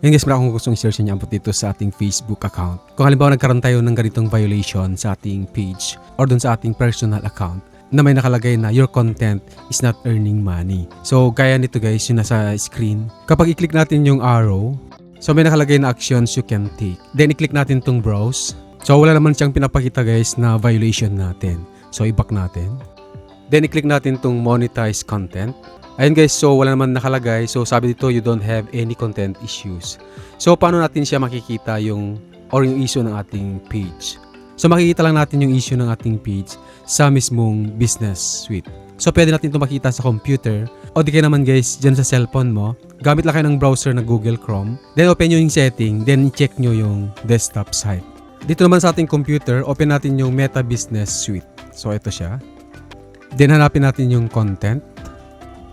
Ngayon guys, meron akong gustong i-share sa inyo about dito sa ating Facebook account. Kung halimbawa nagkaroon tayo ng ganitong violation sa ating page or dun sa ating personal account na may nakalagay na your content is not earning money. So gaya nito guys, yung nasa screen. Kapag i-click natin yung arrow, so may nakalagay na actions you can take. Then i-click natin tong browse. So wala naman siyang pinapakita guys na violation natin. So i-back natin. Then i-click natin tong monetize content. Ayun guys, so wala naman nakalagay. So sabi dito, you don't have any content issues. So paano natin siya makikita yung issue ng ating page? So makikita lang natin yung issue ng ating page sa mismong business suite. So pwede natin ito makita sa computer o di kaya naman guys dyan sa cellphone mo. Gamit lang kayo ng browser na Google Chrome. Then open nyo yung setting, then i-check nyo yung desktop site. Dito naman sa ating computer, open natin yung Meta Business Suite. So ito siya. Then hanapin natin yung content.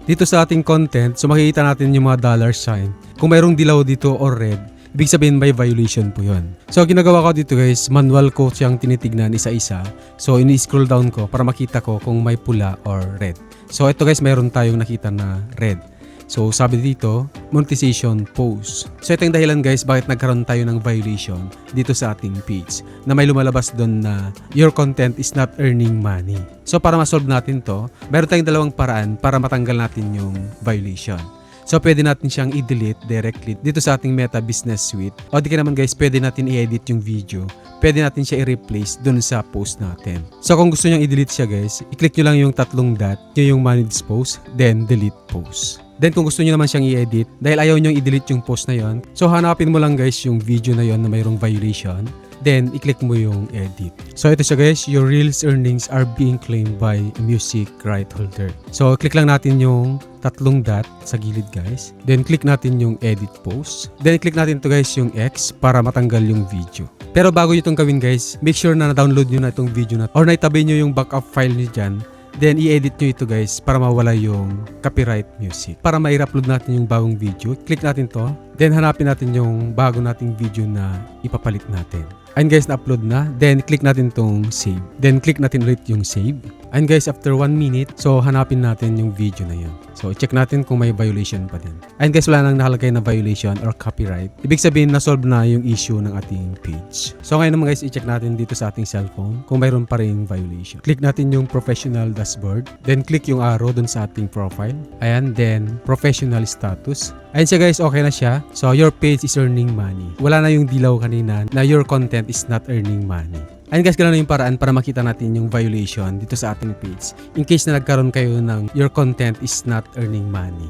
Dito sa ating content, so makikita natin yung mga dollar sign. Kung mayroong dilaw dito or red, ibig sabihin may violation po yun. So ginagawa ko dito guys, manual ko siyang tinitignan isa-isa. So ini-scroll down ko para makita ko kung may pula or red. So ito guys, mayroon tayong nakita na red. So sabi dito, monetization pause. So ito yung dahilan guys bakit nagkaroon tayo ng violation dito sa ating page na may lumalabas doon na your content is not earning money. So para ma-solve natin to, meron tayong dalawang paraan para matanggal natin yung violation. So pwede natin siyang i-delete directly dito sa ating Meta Business Suite. O di ka naman guys, pwede natin i-edit yung video. Pwede natin siya i-replace dun sa post natin. So kung gusto nyo i-delete siya guys, i-click nyo lang yung tatlong dot, yung manage post, then delete post. Then kung gusto nyo naman siyang i-edit, dahil ayaw nyo i-delete yung post na yon, so hanapin mo lang guys yung video na yon na mayroong violation. Then i-click mo yung edit. So ito siya guys, your Reels earnings are being claimed by music right holder. So click lang natin yung tatlong dot sa gilid guys. Then click natin yung edit post. Then click natin to guys yung X para matanggal yung video. Pero bago nyo itong gawin guys, make sure na na-download nyo na itong video na or naitabi nyo yung backup file nyo dyan. Then i-edit nyo ito guys para mawala yung copyright music. Para ma-upload natin yung bagong video, click natin to. Then hanapin natin yung bago nating video na ipapalit natin. Ayun guys, na-upload na. Then click natin tong save. Then click natin ulit yung save. Ayun guys, after 1 minute, so hanapin natin yung video na yun. So check natin kung may violation pa din. Ayun guys, wala nang nakalagay na violation or copyright. Ibig sabihin na-solve na yung issue ng ating page. So ngayon naman guys, i-check natin dito sa ating cellphone kung mayroon pa rin violation. Click natin yung professional dashboard. Then click yung arrow dun sa ating profile. Ayan, then professional status. Ayun siya guys, okay na siya. So your page is earning money. Wala na yung dilaw kanina na your content is not earning money. Ayun guys, ganoon na yung paraan para makita natin yung violation dito sa ating page in case na nagkaroon kayo ng your content is not earning money.